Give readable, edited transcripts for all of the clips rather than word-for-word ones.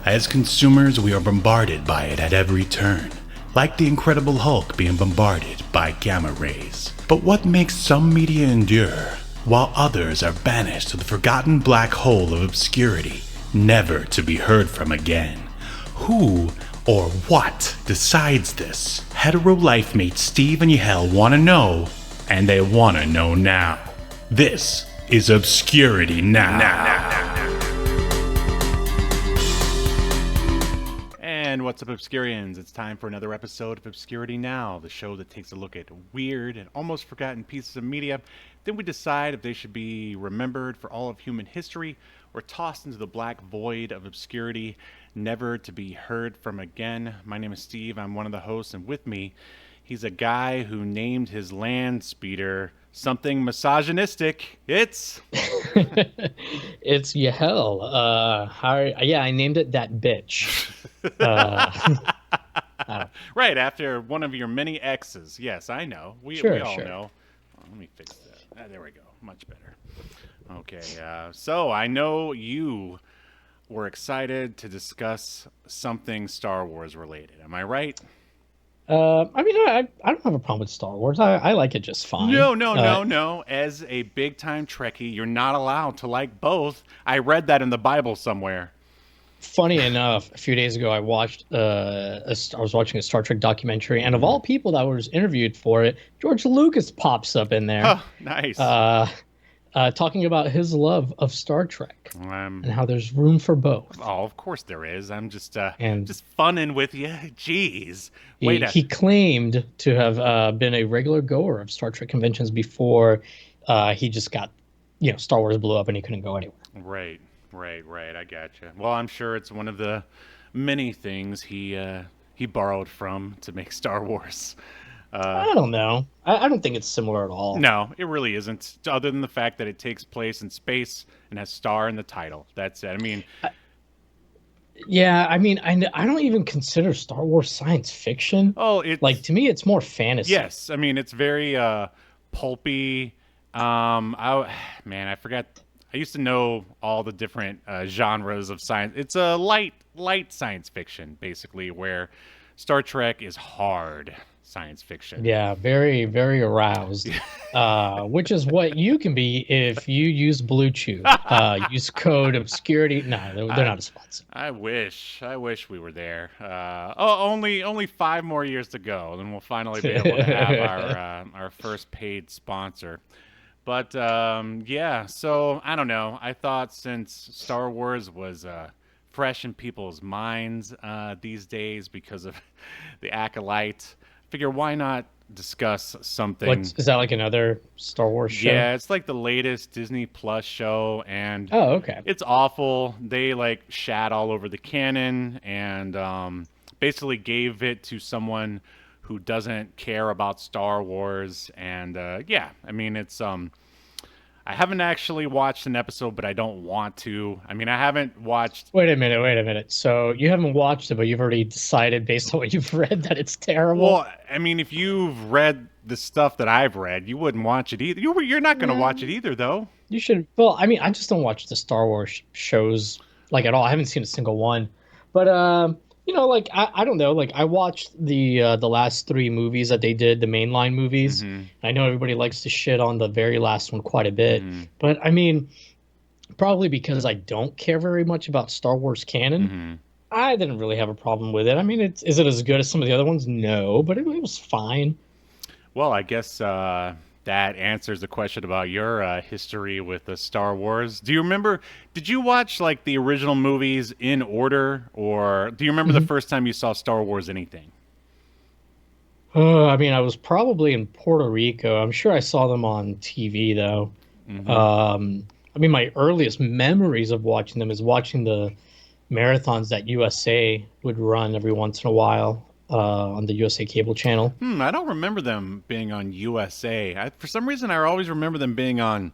As consumers, we are bombarded by it at every turn, like the Incredible Hulk being bombarded by gamma rays. But what makes some media endure, while others are banished to the forgotten black hole of obscurity, never to be heard from again? Who or what decides this? Hetero life mates Steve and Yahel want to know, and they want to know now. This is Obscurity Now. And what's up, Obscurians? It's time for another episode of Obscurity Now, the show that takes a look at weird and almost forgotten pieces of media. Then we decide if they should be remembered for all of human history or tossed into the black void of obscurity, never to be heard from again. My name is Steve. I'm one of the hosts, and with me, he's a guy who named his land speeder something misogynistic. It's It's Yahel. I named it that bitch. Right after one of your many exes. Yes, I know. We all know. Oh, let me fix that. There we go. Much better. Okay. So I know you were excited to discuss something Star Wars related. Am I right? I don't have a problem with Star Wars. I like it just fine. No. As a big-time Trekkie, you're not allowed to like both. I read that in the Bible somewhere. Funny enough, a few days ago, I watched I was watching a Star Trek documentary, and of all people that was interviewed for it, George Lucas pops up in there. Oh, nice. Talking about his love of Star Trek and how there's room for both. Oh, of course there is. I'm just funning with you. Jeez. He claimed to have been a regular goer of Star Trek conventions before he just got, Star Wars blew up and he couldn't go anywhere. Right. I gotcha. Well, I'm sure it's one of the many things he borrowed from to make Star Wars. I don't know. I don't think it's similar at all. No, it really isn't. Other than the fact that it takes place in space and has star in the title. That's it. I mean, I don't even consider Star Wars science fiction. Oh, it's to me, it's more fantasy. Yes, I mean it's very pulpy. I forgot. I used to know all the different genres of science. It's a light science fiction, basically, where Star Trek is hard science fiction. Yeah, very, very aroused, which is what you can be if you use Bluetooth. Use code Obscurity. No, they're not a sponsor. I wish we were there. Only 5 more years to go, then we'll finally be able to have our first paid sponsor. But so I don't know. I thought since Star Wars was fresh in people's minds these days because of the Acolyte, figure why not discuss something. Is that like another Star Wars show? Yeah, it's like the latest Disney Plus show, and okay, it's awful. They shat all over the canon and basically gave it to someone who doesn't care about Star Wars. And it's I haven't actually watched an episode, but I don't want to. I mean, I haven't watched. Wait a minute. So you haven't watched it, but you've already decided based on what you've read that it's terrible? Well, I mean, if you've read the stuff that I've read, you wouldn't watch it either. You're not going to watch it either, though. You should. Well, I mean, I just don't watch the Star Wars shows at all. I haven't seen a single one. But I don't know. I watched the last 3 movies that they did, the mainline movies. Mm-hmm. I know everybody likes to shit on the very last one quite a bit, but I mean, probably because I don't care very much about Star Wars canon, I didn't really have a problem with it. I mean, is it as good as some of the other ones? No, but it was fine. Well, I guess that answers the question about your history with the Star Wars. Do you remember? Did you watch the original movies in order, or do you remember the first time you saw Star Wars anything? I mean, I was probably in Puerto Rico. I'm sure I saw them on TV though. I mean, my earliest memories of watching them is watching the marathons that USA would run every once in a while. On the USA cable channel. I don't remember them being on USA. For some reason, I always remember them being on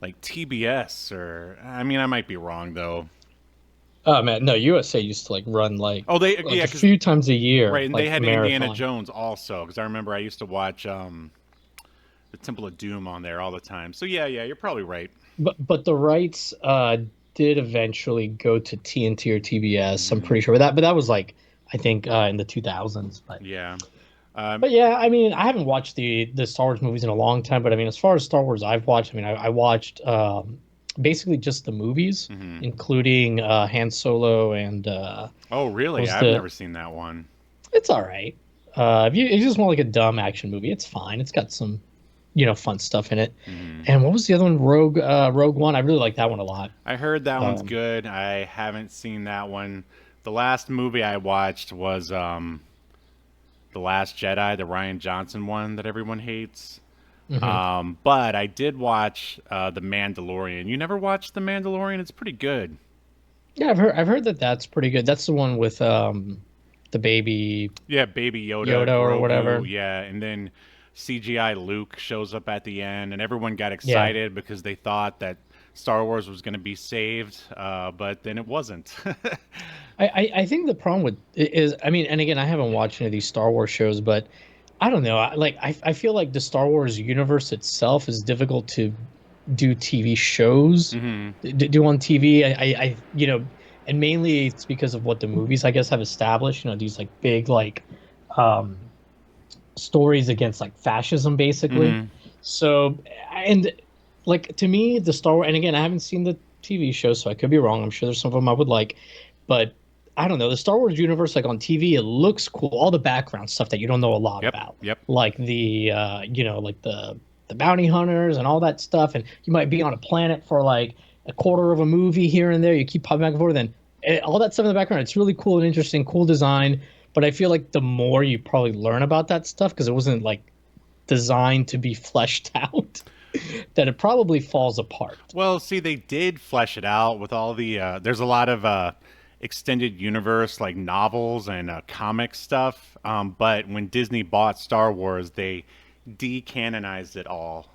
TBS or. I mean, I might be wrong though. Oh man, no. USA used to run a few times a year. Right, and they had Indiana Jones also because I remember I used to watch the Temple of Doom on there all the time. So yeah, you're probably right. But the rights did eventually go to TNT or TBS. I'm pretty sure but that was like I think in the 2000s. Yeah. But yeah, I mean, I haven't watched the Star Wars movies in a long time. But I mean, as far as Star Wars I've watched, I mean, I watched basically just the movies, including Han Solo and Oh, really? I've never seen that one. It's all right. If you just want like a dumb action movie, it's fine. It's got some, fun stuff in it. And what was the other one? Rogue One. I really like that one a lot. I heard that one's good. I haven't seen that one. The last movie I watched was The Last Jedi, the Rian Johnson one that everyone hates. But I did watch The Mandalorian. You never watched The Mandalorian? It's pretty good. Yeah, I've heard that that's pretty good. That's the one with the baby. Yeah, Baby Yoda, Yoda or Grogu, whatever. Yeah, and then CGI Luke shows up at the end, and everyone got excited because they thought that Star Wars was going to be saved, but then it wasn't. I think the problem with it is, I mean, and again, I haven't watched any of these Star Wars shows, but I don't know. I feel like the Star Wars universe itself is difficult to do TV shows, do on TV. And mainly it's because of what the movies, I guess, have established. These like big stories against like fascism, basically. So, and like to me, the Star Wars, and again, I haven't seen the TV show, so I could be wrong. I'm sure there's some of them I would like, but I don't know. The Star Wars universe, like on TV, it looks cool. All the background stuff that you don't know a lot about, like the like the bounty hunters and all that stuff, and you might be on a planet for like a quarter of a movie here and there. You keep popping back and forth, and all that stuff in the background. It's really cool and interesting, cool design. But I feel like the more you probably learn about that stuff, because it wasn't like designed to be fleshed out, that it probably falls apart. Well, see, they did flesh it out with all the. There's a lot of extended universe like novels and comic stuff. But when Disney bought Star Wars, they decanonized it all.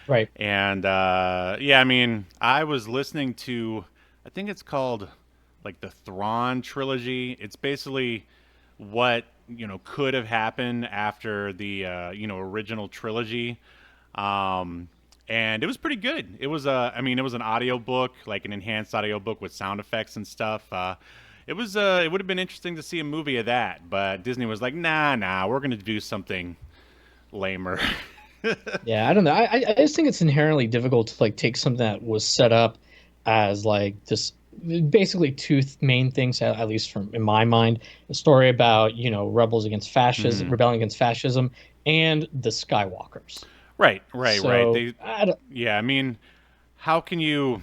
Right. And yeah, I mean, I was listening to, I think it's called like the Thrawn trilogy. It's basically what could have happened after the original trilogy. And it was pretty good. It was it was an audio book, like an enhanced audio book with sound effects and stuff. It would have been interesting to see a movie of that, but Disney was like, nah, we're gonna do something lamer. Yeah, I don't know. I just think it's inherently difficult to like take something that was set up as like this, basically two main things, at least from in my mind, a story about rebels against fascism, rebelling against fascism, and the Skywalkers. Right. Yeah, I mean, how can you?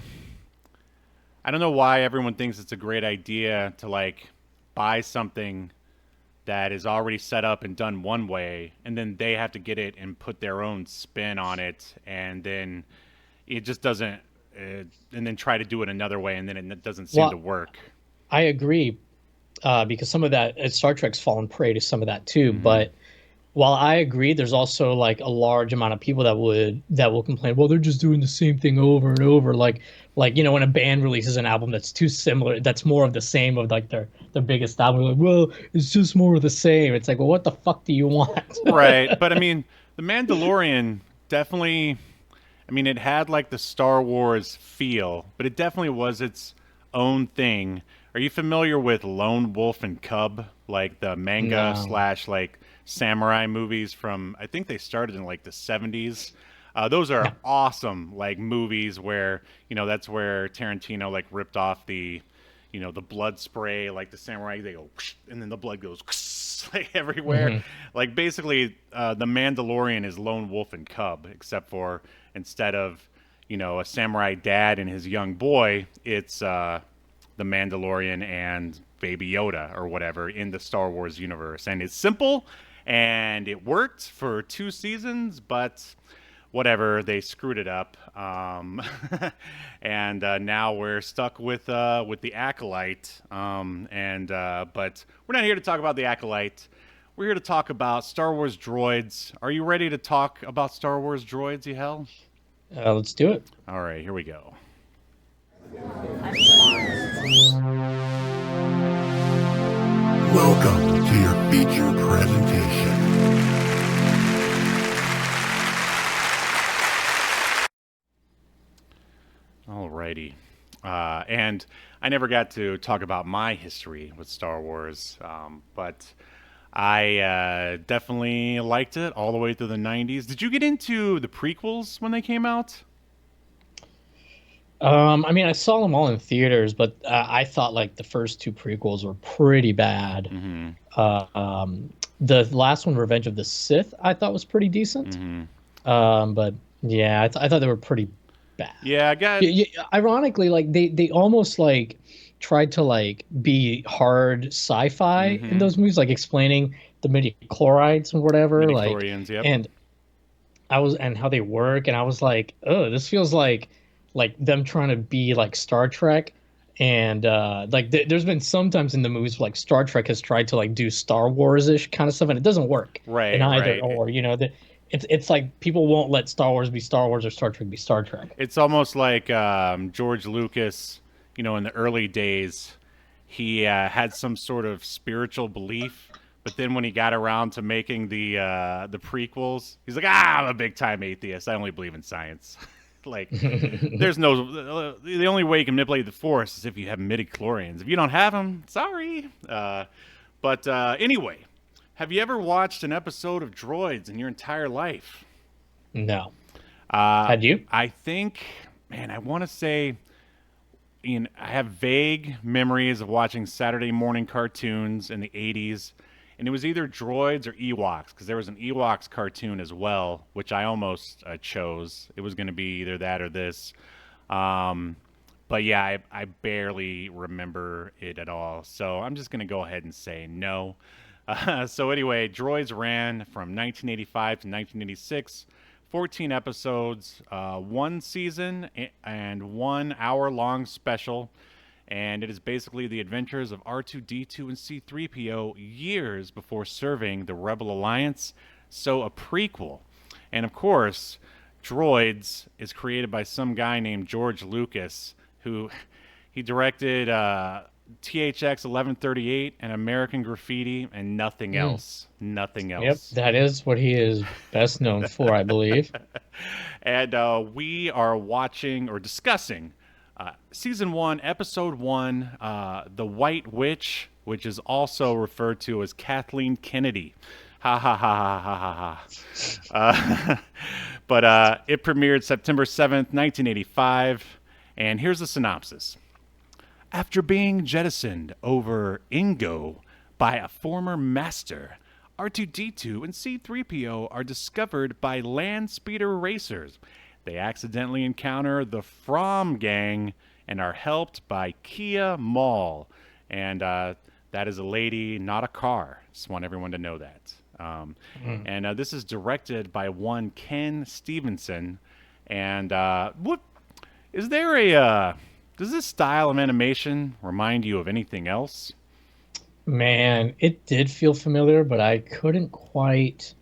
I don't know why everyone thinks it's a great idea to like buy something that is already set up and done one way, and then they have to get it and put their own spin on it, and then it just doesn't, and then try to do it another way, and then it doesn't seem to work. I agree, because some of that, Star Trek's fallen prey to some of that too, but while I agree, there's also like a large amount of people that will complain, well, they're just doing the same thing over and over, like when a band releases an album that's too similar, that's more of the same of like their biggest album, like, well, it's just more of the same. It's like, well, what the fuck do you want? Right. But I mean, The Mandalorian definitely, I mean, it had like the Star Wars feel, but it definitely was its own thing. Are you familiar with Lone Wolf and Cub, like the manga / like samurai movies from, I think they started in like the 70s? Those are awesome, like movies where, that's where Tarantino like ripped off the, the blood spray, like the samurai, they go, and then the blood goes like everywhere. Like basically, the Mandalorian is Lone Wolf and Cub, except for instead of, a samurai dad and his young boy, it's the Mandalorian and Baby Yoda or whatever in the Star Wars universe. And it's simple, and it worked for 2 seasons, but whatever, they screwed it up, and now we're stuck with the Acolyte. But we're not here to talk about the Acolyte. We're here to talk about Star Wars droids. Are you ready to talk about Star Wars droids, Yahel? Let's do it. All right, here we go. Welcome to your feature presentation. Alrighty. And I never got to talk about my history with Star Wars, but I definitely liked it all the way through the 90s. Did you get into the prequels when they came out? I mean, I saw them all in theaters, but I thought like the first two prequels were pretty bad. Mm-hmm. The last one, Revenge of the Sith, I thought was pretty decent. Mm-hmm. But yeah, I thought they were pretty bad. Yeah, I got. Ironically, like they almost like tried to like be hard sci-fi in Mm-hmm. those movies, like explaining the midi chlorides and whatever, like, Midichlorians, yep. and and how they work, and I was like, oh, this feels like them trying to be like Star Trek. And like there's been sometimes in the movies like Star Trek has tried to like do Star Wars-ish kind of stuff, and it doesn't work in Right, either right. or. It's like people won't let Star Wars be Star Wars or Star Trek be Star Trek. It's almost like George Lucas, in the early days, he had some sort of spiritual belief, but then when he got around to making the prequels, he's like, I'm a big time atheist. I only believe in science. Like, there's no the only way you can manipulate the Force is if you have midichlorians. If you don't have them, sorry. But anyway, have you ever watched an episode of Droids in your entire life? No. Had you? I think, man, I want to say, I have vague memories of watching Saturday morning cartoons in the 80s, and it was either Droids or Ewoks, because there was an Ewoks cartoon as well, which I almost chose. It was going to be either that or this. But yeah, I barely remember it at all. So I'm just going to go ahead and say no. So anyway, Droids ran from 1985 to 1986. 14 episodes, one season, and 1 hour-long special. And it is basically the adventures of R2D2 and C-3PO years before serving the Rebel Alliance. So a prequel. And of course, Droids is created by some guy named George Lucas, who he directed THX 1138 and American Graffiti and nothing else. Nothing Yep, else. that is what he is best known for, I believe. And we are watching or discussing Season 1, Episode 1, The White Witch, which is also referred to as Kathleen Kennedy. Ha ha ha ha ha ha ha. But it premiered September 7th, 1985. And here's the synopsis. After being jettisoned over Ingo by a former master, R2D2 and C-3PO are discovered by land speeder racers. They accidentally encounter the Fromm gang and are helped by Kia Mall. And that is a lady, not a car. Just want everyone to know that. And this is directed by one Ken Stevenson. And what is there a... does this style of animation remind you of anything else? Man, it did feel familiar, but I couldn't quite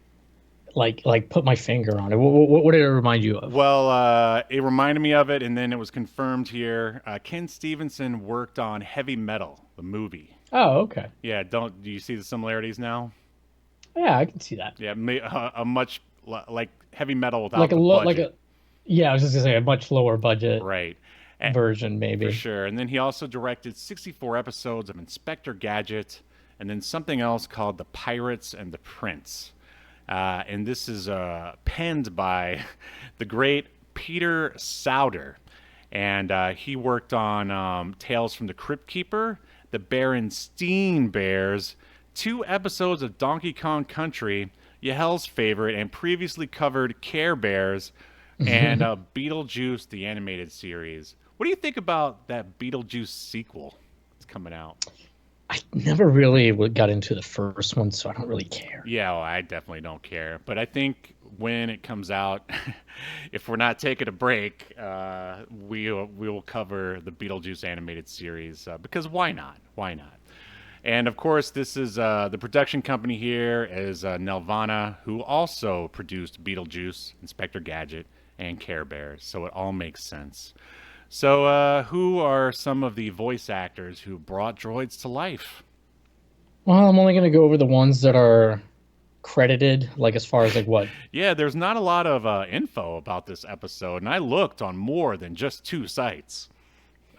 like put my finger on it. What did it remind you of? Well, it reminded me of it, and then it was confirmed here. Ken Stevenson worked on Heavy Metal, the movie. Oh, okay. Yeah, do you see the similarities now? Yeah, I can see that. Yeah, a much like Heavy Metal without Like a the lo budget. like a Yeah, I was just gonna say a much lower budget Right. version, maybe. For sure. And then he also directed 64 episodes of Inspector Gadget, and then something else called The Pirates and the Prince. And this is penned by the great Peter Sauder. And he worked on Tales from the Crypt Keeper, The Berenstein Bears, 2 episodes of Donkey Kong Country, Yahel's favorite, and previously covered Care Bears, and Beetlejuice, the animated series. What do you think about that Beetlejuice sequel that's coming out? I never really got into the first one, so I don't really care. Yeah, well, I definitely don't care. But I think when it comes out, if we're not taking a break, we will cover the Beetlejuice animated series because why not? Why not? And of course, this is the production company here is Nelvana, who also produced Beetlejuice, Inspector Gadget, and Care Bears. So it all makes sense. So who are some of the voice actors who brought Droids to life? Well, I'm only gonna go over the ones that are credited, like as far as like what. Yeah, there's not a lot of info about this episode, and I looked on more than just 2 sites.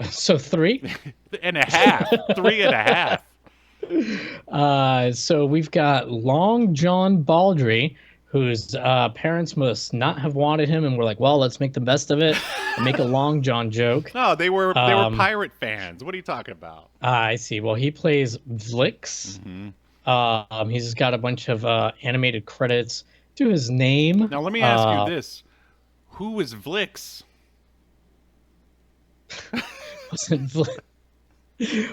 So 3. and a half. 3.5. So we've got Long John Baldry, whose parents must not have wanted him, and we're like, well, let's make the best of it and make a Long John joke. No, they were pirate fans. What are you talking about? I see. Well, he plays Vlix. He's got a bunch of animated credits to his name. Now let me ask you this: who is Vlix?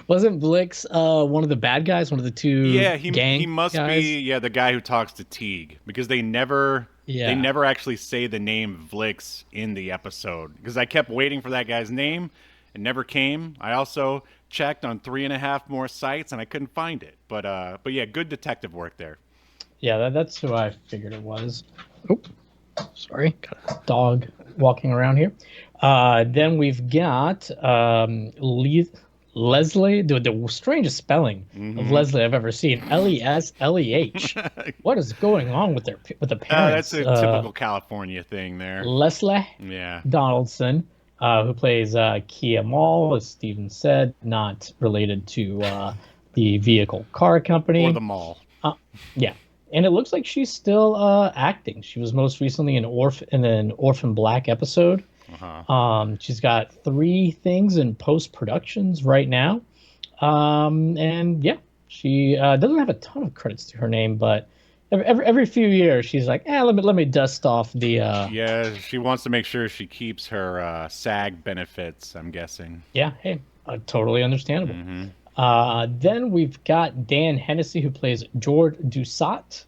Wasn't Blix one of the bad guys, one of the two gang he must guys? be the guy who talks to Teague, because they never actually say the name Vlix in the episode, because I kept waiting for that guy's name. It never came. I also checked on 3.5 more sites and I couldn't find it. But yeah, good detective work there. Yeah, that's who I figured it was. Oh, sorry, got a dog walking around here. Then we've got Leslie, the strangest spelling of Leslie I've ever seen. Lesleh. What is going on with the parents? That's a typical California thing there. Leslie Donaldson, who plays Kia Mall, as Steven said, not related to the vehicle car company. Or the mall. Yeah. And it looks like she's still acting. She was most recently in an Orphan Black episode. She's got 3 things in post-productions right now. And yeah, she doesn't have a ton of credits to her name, but every few years she's like, let me dust off the... Yeah, she wants to make sure she keeps her SAG benefits, I'm guessing. Yeah, hey, totally understandable. Then we've got Dan Hennessy, who plays Jord Dusat.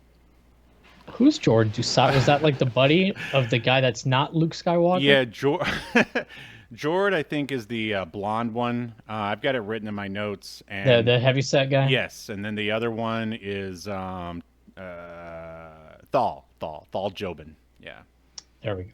Who's Jord Dusat? Was that like the buddy of the guy that's not Luke Skywalker? Yeah, Jord, I think, is the blonde one. I've got it written in my notes. And the heavyset guy? Yes, and then the other one is Thal Jobin. Yeah. There we go.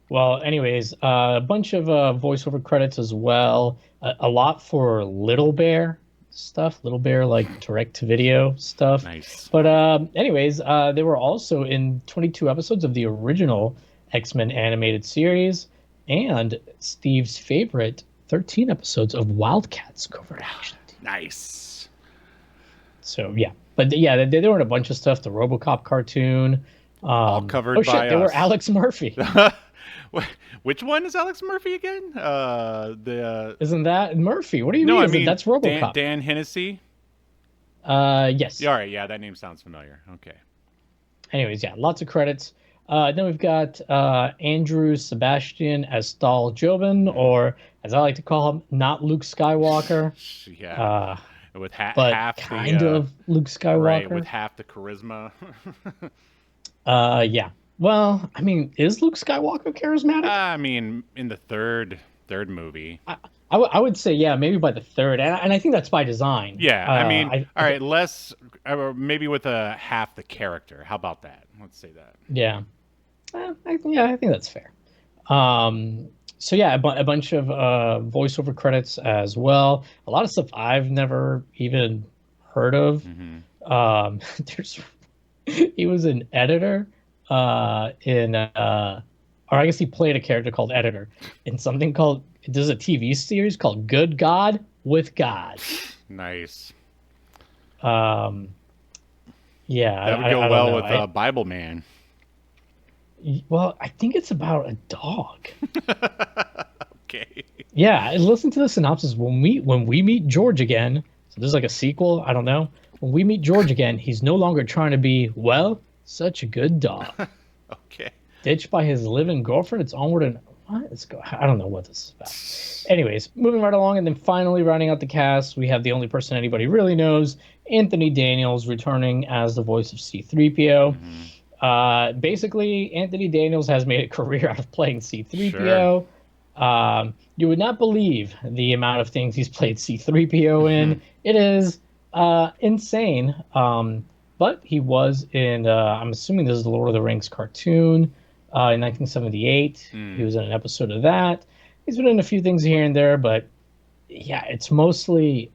Well, anyways, a bunch of voiceover credits as well. A lot for Little Bear stuff, Little Bear, like direct-to-video stuff. Nice. But anyways, they were also in 22 episodes of the original X-Men animated series and Steve's favorite 13 episodes of Wildcats covert action. Nice. So, yeah. But, yeah, they were in a bunch of stuff. The RoboCop cartoon. All covered by us. They were Alex Murphy. Which one is Alex Murphy again? Isn't that Murphy? What do you mean? I mean that's RoboCop. Dan Hennessy? Yes. All right, yeah, that name sounds familiar. Okay. Anyways, yeah, lots of credits. Then we've got Andrew Sebastian as Thal Jobin, or as I like to call him, not Luke Skywalker. Yeah. With but half kind of Luke Skywalker. Right, with half the charisma. Yeah. Well, I mean, is Luke Skywalker charismatic? I mean, in the third movie. I would say, yeah, maybe by the third. And I think that's by design. Yeah, I mean, all right, less, maybe with half the character. How about that? Let's say that. Yeah. I think that's fair. So, yeah, a bunch of voiceover credits as well. A lot of stuff I've never even heard of. He was an editor or I guess he played a character called Editor in something called, there's a TV series called Good God with God. Nice. Yeah. That would go well with Bible Man. Well, I think it's about a dog. Okay. Yeah, listen to the synopsis. When we meet George again, so there's like a sequel, I don't know. When we meet George again, he's no longer trying to be, well, such a good dog. Okay. Ditched by his living girlfriend, it's onward and what? I don't know what this is about. Anyways, moving right along, and then finally rounding out the cast, we have the only person anybody really knows, Anthony Daniels, returning as the voice of C-3PO. Basically, Anthony Daniels has made a career out of playing C-3PO. Sure. You would not believe the amount of things he's played C-3PO in. It is insane. But he was in, I'm assuming this is the Lord of the Rings cartoon in 1978. He was in an episode of that. He's been in a few things here and there, but yeah, it's mostly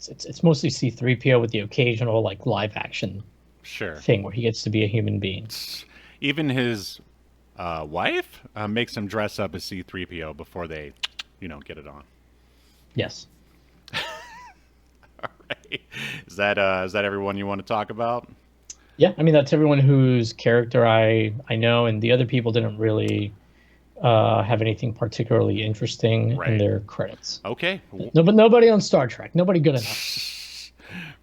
it's mostly C-3PO with the occasional like live action thing where he gets to be a human being. Even his wife makes him dress up as C-3PO before they get it on. Yes. All right. Is that everyone you want to talk about? Yeah, I mean that's everyone whose character I know, and the other people didn't really have anything particularly interesting in their credits. Okay. No, but nobody on Star Trek. Nobody good enough.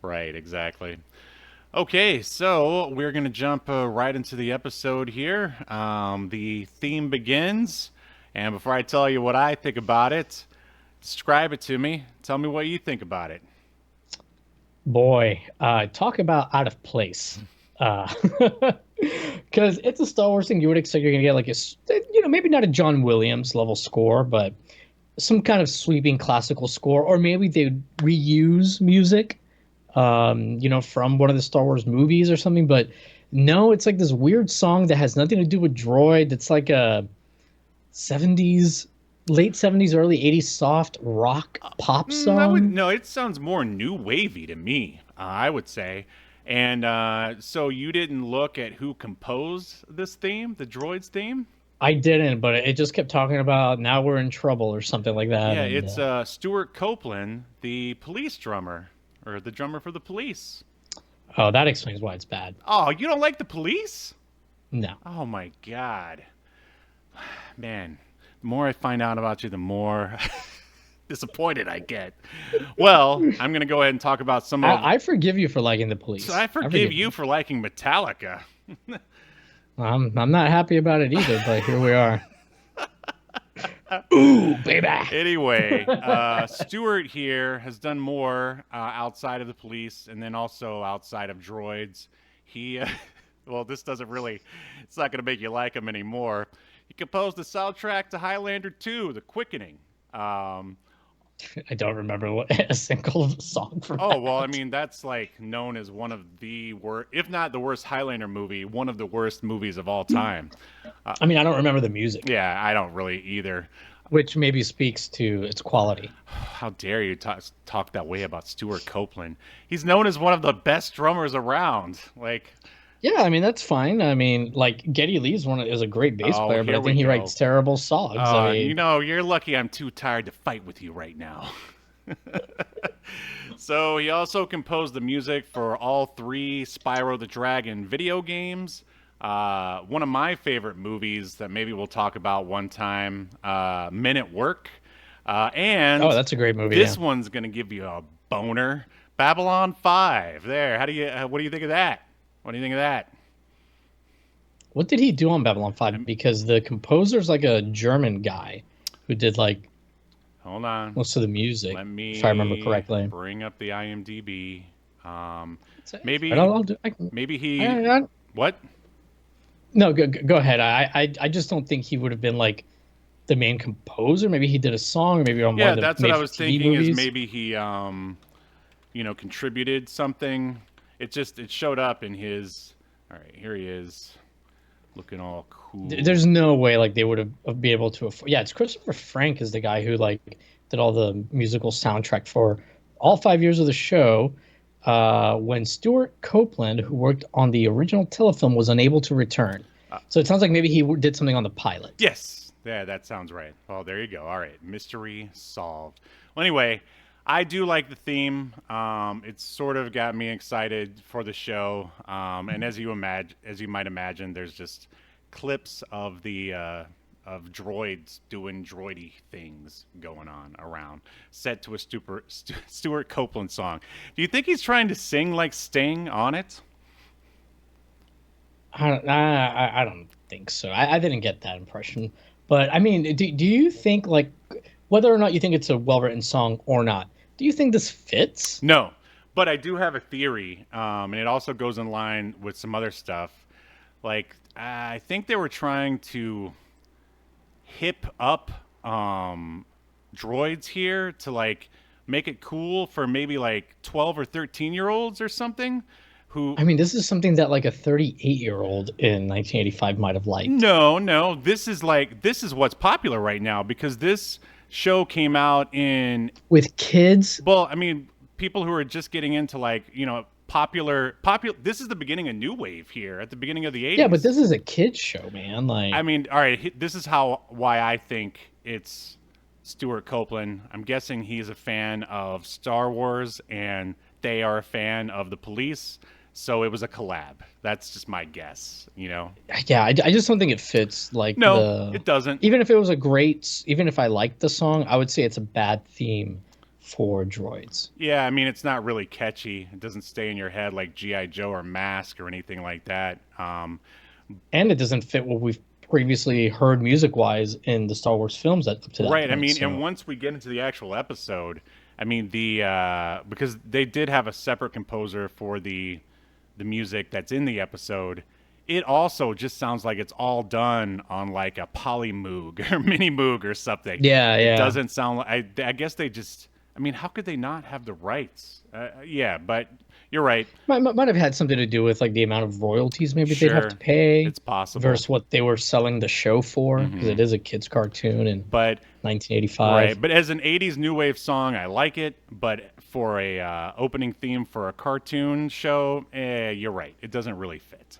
Right, exactly. Okay, so we're going to jump right into the episode here. The theme begins, and before I tell you what I think about it, describe it to me. Tell me what you think about it. Boy, talk about out of place. Because it's a Star Wars thing, you would expect you're going to get like maybe not a John Williams level score, but some kind of sweeping classical score, or maybe they reuse music, from one of the Star Wars movies or something. But no, it's like this weird song that has nothing to do with Droid. It's like a late 70s, early 80s soft rock pop song. No, it sounds more new wavy to me, I would say. And so you didn't look at who composed this theme, the Droids theme? I didn't, but it just kept talking about now we're in trouble or something like that. Yeah, it's Stuart Copeland, the police drummer, or the drummer for the police. Oh, that explains why it's bad. Oh, you don't like the police? No. Oh my God. Man, the more I find out about you, the more disappointed I get. Well, I'm going to go ahead and talk about some of... I forgive you for liking the police. So I forgive you for liking Metallica. I'm not happy about it either, but here we are. Ooh, baby. Anyway, Stuart here has done more outside of the police and then also outside of Droids. He, well, this doesn't really, it's not going to make you like him anymore. He composed the soundtrack to Highlander 2, The Quickening. I don't remember a single song from that. Well, I mean, that's like known as one of the worst, if not the worst Highlander movie, one of the worst movies of all time. I mean, I don't remember the music. Yeah, I don't really either. Which maybe speaks to its quality. How dare you talk that way about Stuart Copeland? He's known as one of the best drummers around. Like, yeah, I mean that's fine. I mean, like Geddy Lee is a great bass player, but I think he writes terrible songs. I mean, you're lucky I'm too tired to fight with you right now. So he also composed the music for all 3 Spyro the Dragon video games. One of my favorite movies that maybe we'll talk about one time, Men at Work. And that's a great movie. This one's gonna give you a boner. Babylon 5. There. What do you think of that? What do you think of that? What did he do on Babylon 5? Because the composer's like a German guy who did like hold on most of the music. Let me, if I remember correctly, bring up the IMDb. Maybe he. What? No, go ahead. I just don't think he would have been like the main composer. Maybe he did a song, or maybe on one of the that's what I was thinking. movies. Is maybe he contributed something. It showed up in his. All right, here he is, looking all cool. There's no way like they would have been able to afford. Yeah, it's Christopher Frank is the guy who like did all the musical soundtrack for all 5 years of the show. When Stuart Copeland, who worked on the original telefilm, was unable to return. So it sounds like maybe he did something on the pilot. Yes, yeah, that sounds right. Oh, there you go. All right, mystery solved. Well, anyway, I do like the theme. It's sort of got me excited for the show. And as you might imagine, there's just clips of the of droids doing droidy things going on around, set to a Stuart Copeland song. Do you think he's trying to sing like Sting on it? I don't think so. I didn't get that impression. But I mean, do you think like whether or not you think it's a well-written song or not, do you think this fits? No, but I do have a theory, and it also goes in line with some other stuff. Like, I think they were trying to hip up droids here to like make it cool for maybe like 12 or 13-year-olds or something. Who? I mean, this is something that like a 38-year-old in 1985 might have liked. No, this is what's popular right now because this show came out with kids. Well, I mean, people who are just getting into like, popular. This is the beginning of new wave here at the beginning of the 80s. Yeah, but this is a kids show, man. Like, I mean, all right, this is why I think it's Stuart Copeland. I'm guessing he's a fan of Star Wars, and they are a fan of the Police. So it was a collab. That's just my guess, you know? Yeah, I just don't think it fits like No, it doesn't. even if it was a great, even if I liked the song, I would say it's a bad theme for Droids. Yeah, I mean, it's not really catchy. It doesn't stay in your head like G.I. Joe or Mask or anything like that. And it doesn't fit what we've previously heard music-wise in the Star Wars films up to that Right. point, I mean, so. and once we get into the actual episode, I mean, because they did have a separate composer for the music that's in the episode, it also just sounds like it's all done on like a Poly Moog or Mini Moog or something. Yeah, It yeah. doesn't sound like, I guess they just, I mean, how could they not have the rights? Yeah, but you're right. Might have had something to do with like the amount of royalties maybe they'd have Sure, to pay. it's possible. Versus what they were selling the show for, because it is a kids cartoon in But 1985. right, but as an 80s new wave song, I like it. But for a opening theme for a cartoon show, you're right. It doesn't really fit.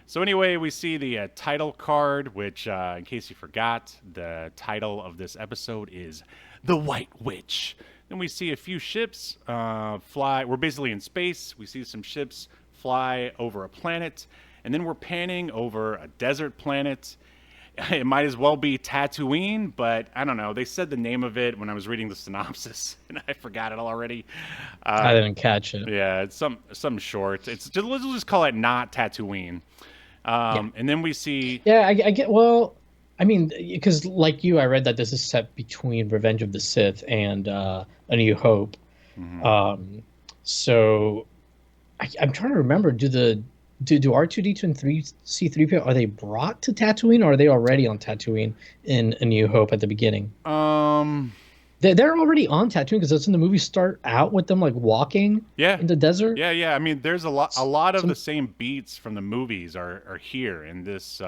So anyway, we see the title card, which, in case you forgot, the title of this episode is The White Witch. Then we see a few ships fly. We're basically in space. We see some ships fly over a planet. And then we're panning over a desert planet. It might as well be Tatooine, but I don't know. They said the name of it when I was reading the synopsis, and I forgot it already. I didn't catch it. Yeah, it's some short. It's just, let's just call it not Tatooine. And then we see. Yeah, I get. Well, I mean, because like you, I read that this is set between Revenge of the Sith and A New Hope. So I'm trying to remember. Do R2D2 and C-3PO, are they brought to Tatooine, or are they already on Tatooine in A New Hope at the beginning? They're already on Tatooine, because that's when the movies start out with them like walking in the desert. Yeah. I mean, there's a lot of the same beats from the movies are here in this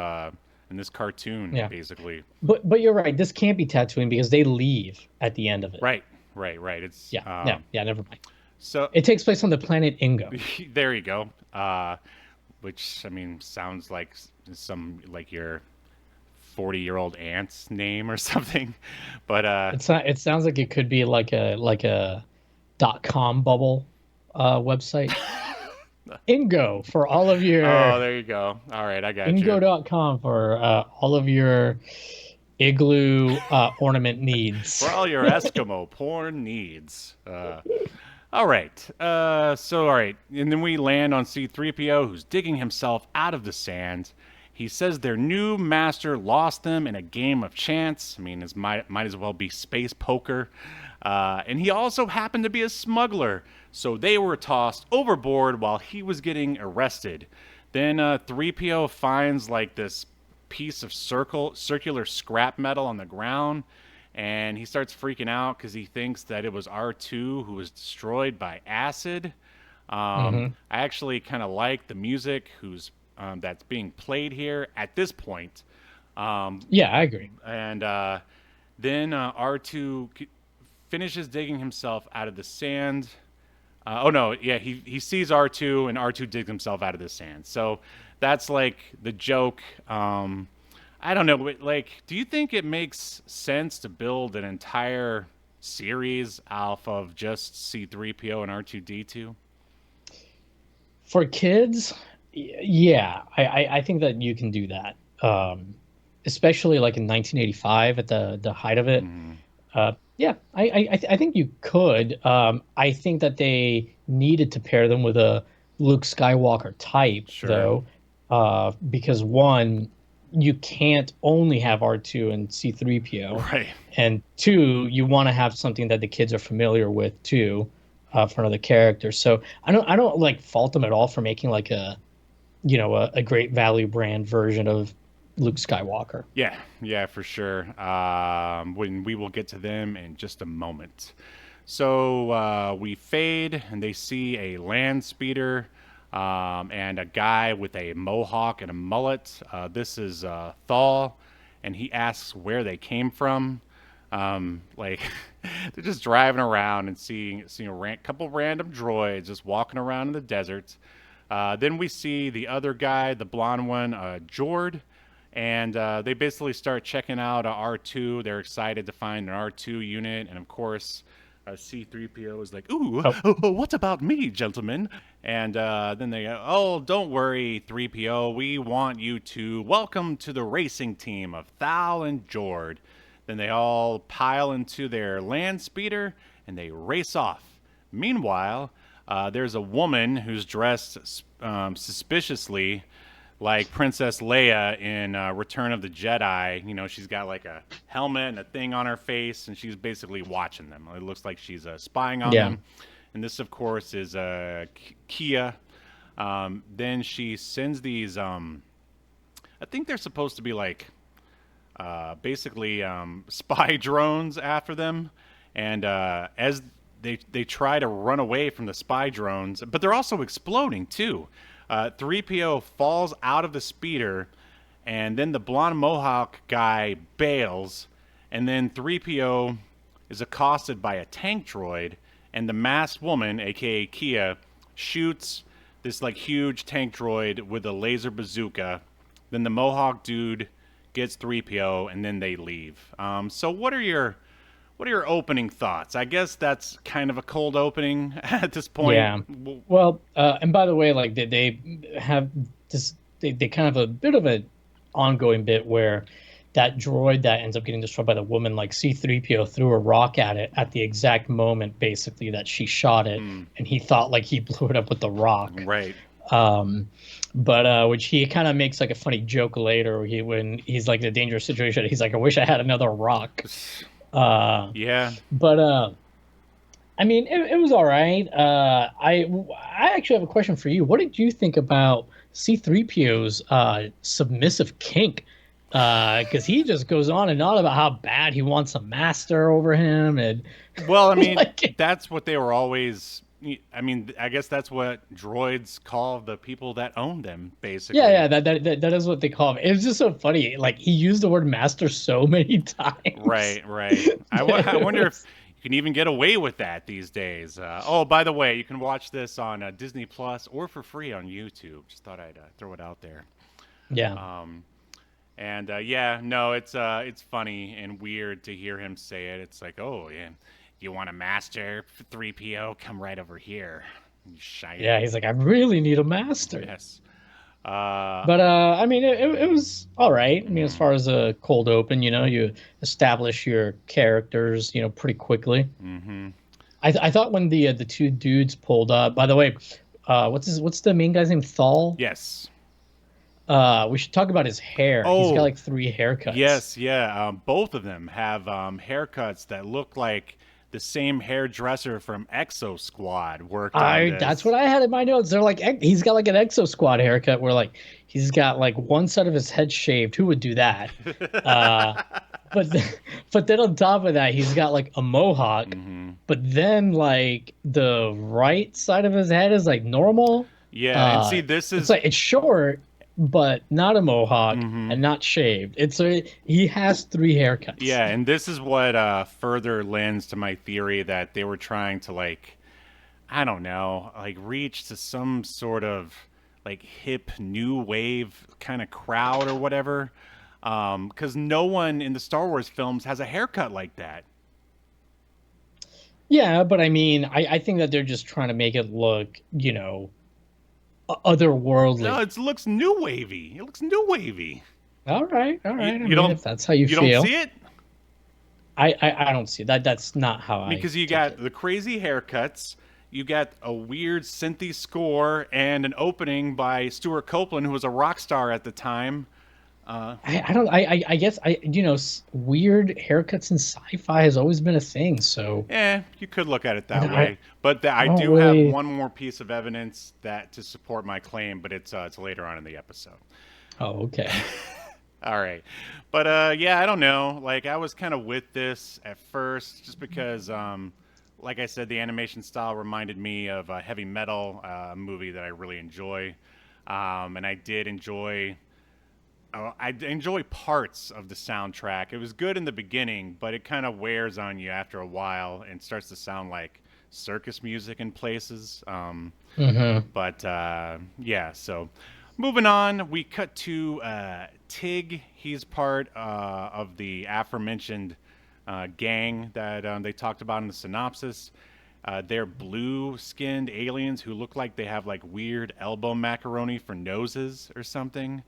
cartoon, basically. But you're right. This can't be Tatooine because they leave at the end of it. Right. It's Never mind. So it takes place on the planet Ingo. There you go. Which, I mean, sounds like some like your 40-year-old aunt's name or something. But it's not. It sounds like it could be like a .com bubble website. Ingo for all of your. Oh, there you go. All right, I got you. Ingo.com for all of your igloo ornament needs. For all your Eskimo porn needs. All right. All right. And then we land on C-3PO, who's digging himself out of the sand. He says their new master lost them in a game of chance. I mean, it might as well be space poker. And he also happened to be a smuggler. So they were tossed overboard while he was getting arrested. Then 3PO finds like this piece of circular scrap metal on the ground. And he starts freaking out because he thinks that it was R2 who was destroyed by acid. I actually kind of like the music that's being played here at this point. Yeah, I agree. And then R2 finishes digging himself out of the sand. He sees R2, and R2 digs himself out of the sand. So that's like the joke. I don't know, like, do you think it makes sense to build an entire series off of just C-3PO and R2D2? For kids, yeah, I think that you can do that. Especially like in 1985 at the height of it. Yeah, I think you could. I think that they needed to pair them with a Luke Skywalker type, though, because one, you can't only have R2 and C-3PO, right? And two, you want to have something that the kids are familiar with too, for another character. So I don't like fault them at all for making like a great value brand version of Luke Skywalker. Yeah, for sure. When we will get to them in just a moment. So we fade, and they see a land speeder. And a guy with a mohawk and a mullet. This is Thal, and he asks where they came from. They're just driving around and seeing a couple random droids just walking around in the desert. Then we see the other guy, the blonde one, Jord. And they basically start checking out R2. They're excited to find an R2 unit. And of course, C-3PO is like, ooh, what about me, gentlemen? And then they go, oh, don't worry, 3PO. We want you to welcome to the racing team of Thal and Jord. Then they all pile into their land speeder and they race off. Meanwhile, there's a woman who's dressed suspiciously like Princess Leia in Return of the Jedi. You know, she's got like a helmet and a thing on her face, and she's basically watching them. It looks like she's spying on them. And this, of course, is Kia. Then she sends these, I think they're supposed to be like basically spy drones after them. And as they try to run away from the spy drones, but they're also exploding too. 3PO falls out of the speeder, and then the blonde mohawk guy bails, and then 3PO is accosted by a tank droid, and the masked woman, aka Kia, shoots this like huge tank droid with a laser bazooka. Then the mohawk dude gets 3PO, and then they leave. So what are your opening thoughts? I guess that's kind of a cold opening at this point. Yeah. Well, and by the way, like they have this, they kind of a bit of an ongoing bit where that droid that ends up getting destroyed by the woman, like C-3PO threw a rock at it at the exact moment, basically, that she shot it, and he thought like he blew it up with the rock. Right. But which he kind of makes like a funny joke later, when he's like in a dangerous situation, he's like, I wish I had another rock. Yeah. But I mean, it was all right. I actually have a question for you. What did you think about C-3PO's submissive kink? Because he just goes on and on about how bad he wants a master over him, and well, I mean, that's what they were always. I mean, I guess that's what droids call the people that own them, basically. Yeah, that is what they call him. It was just so funny. Like, he used the word master so many times. Right. I wonder if you can even get away with that these days. Oh, by the way, you can watch this on Disney Plus or for free on YouTube. Just thought I'd throw it out there. Yeah. And yeah, no, it's funny and weird to hear him say it. It's like, oh, yeah. You want a master, 3PO? Come right over here. Shiny. Yeah, he's like, I really need a master. Yes. But I mean, it was all right. I mean, as far as a cold open, you establish your characters, pretty quickly. Mm-hmm. I thought when the two dudes pulled up. By the way, what's the main guy's name? Thal. Yes. We should talk about his hair. Oh, he's got like 3 haircuts. Yes, yeah. Both of them have haircuts that look like the same hairdresser from Exo Squad worked on this. That's what I had in my notes. They're like, he's got like an Exo Squad haircut where like he's got like one side of his head shaved. Who would do that? But then on top of that, he's got like a mohawk. Mm-hmm. But then like the right side of his head is like normal. Yeah, and see, this is it's short, but not a mohawk Mm-hmm. and not shaved. He has 3 haircuts. Yeah, and this is what further lends to my theory that they were trying to, like, I don't know, like reach to some sort of like hip new wave kind of crowd or whatever. Because no one in the Star Wars films has a haircut like that. Yeah, but I mean, I think that they're just trying to make it look, otherworldly. No, it looks new wavy. It looks new wavy. All right. You I mean, don't, if that's how you feel. don't see it? I don't see that. That's not how because you got the crazy haircuts, you got a weird synthy score, and an opening by Stuart Copeland, who was a rock star at the time. I guess weird haircuts in sci-fi has always been a thing. So you could look at it that way. But I do have one more piece of evidence to support my claim, but it's later on in the episode. Oh, okay. All right. But yeah, I don't know. Like, I was kind of with this at first just because, like I said, the animation style reminded me of a Heavy Metal movie that I really enjoy. And I did enjoy... I enjoy parts of the soundtrack. It was good in the beginning, but it kind of wears on you after a while and starts to sound like circus music in places. But yeah, so Moving on, we cut to Tig. He's part of the aforementioned gang that they talked about in the synopsis. They're blue-skinned aliens who look like they have like weird elbow macaroni for noses or something.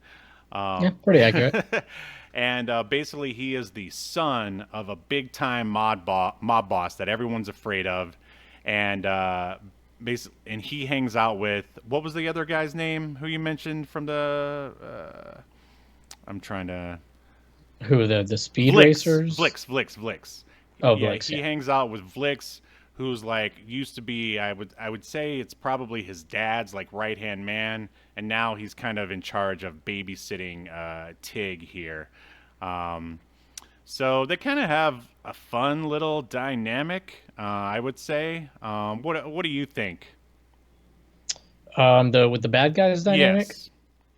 Yeah, pretty accurate. And basically, he is the son of a big-time mob boss that everyone's afraid of, and and he hangs out with, what was the other guy's name who you mentioned from the? I'm trying to. Who, the speed Vlix, racers? Vlix. Oh, Yeah, Vlix. he hangs out with Vlix, who's like used to be. I would say it's probably his dad's like right-hand man, and now he's kind of in charge of babysitting Tig here. So they kind of have a fun little dynamic, I would say. What do you think? With the bad guys dynamic. Yes.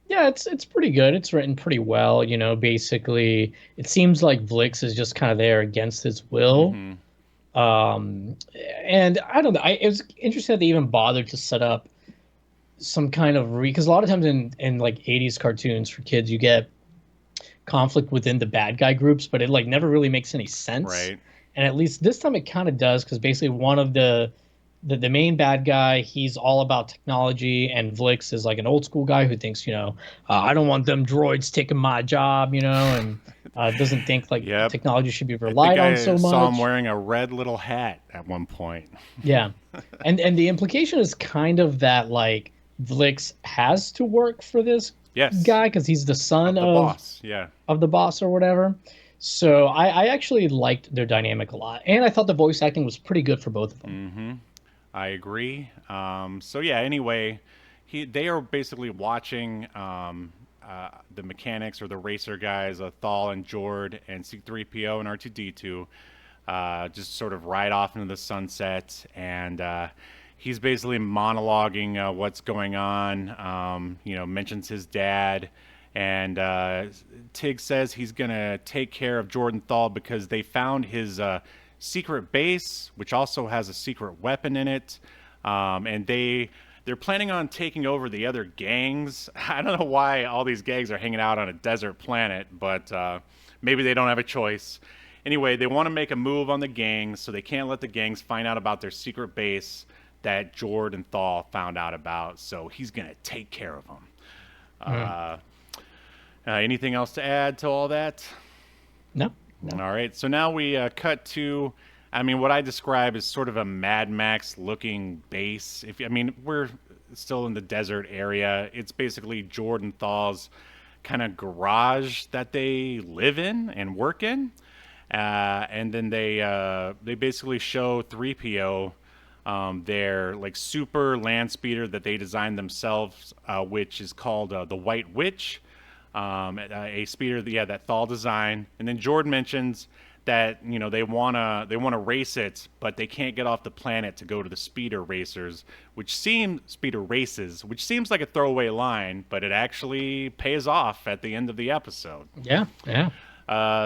Yeah, it's pretty good. It's written pretty well. You know, basically, it seems like Vlix is just kind of there against his will. And I don't know. It was interesting that they even bothered to set up some kind of because a lot of times in like 80s cartoons for kids, you get conflict within the bad guy groups, but it like never really makes any sense. Right. And at least this time it kind of does, because basically one of the main bad guy, he's all about technology, and Vlix is like an old school guy who thinks, I don't want them droids taking my job, and doesn't think like technology should be relied on so much. I saw him wearing a red little hat at one point. Yeah. And the implication is kind of that like Vlix has to work for this guy because he's the son of the boss. Of the boss or whatever. So I actually liked their dynamic a lot, and I thought the voice acting was pretty good for both of them. I agree. So yeah, anyway, they are basically watching the mechanics or the racer guys, Thal and Jord and C-3PO and R2D2, just sort of ride off into the sunset, and he's basically monologuing what's going on. Mentions his dad, and Tig says he's gonna take care of Jord and Thal because they found his secret base, which also has a secret weapon in it, and they're planning on taking over the other gangs. I don't know why all these gangs are hanging out on a desert planet, but maybe they don't have a choice. Anyway, they want to make a move on the gangs, so they can't let the gangs find out about their secret base that Jord and Thal found out about, so he's going to take care of them. Anything else to add to all that? No. All right, so now we cut to, what I describe as sort of a Mad Max-looking base. We're still in the desert area. It's basically Jord and Thal's kind of garage that they live in and work in, and then they basically show 3PO their like super land speeder that they designed themselves, which is called the White Witch. A speeder that Thal designed, and then Jord mentions that they wanna race it, but they can't get off the planet to go to the speeder races, which seems like a throwaway line, but it actually pays off at the end of the episode. Yeah.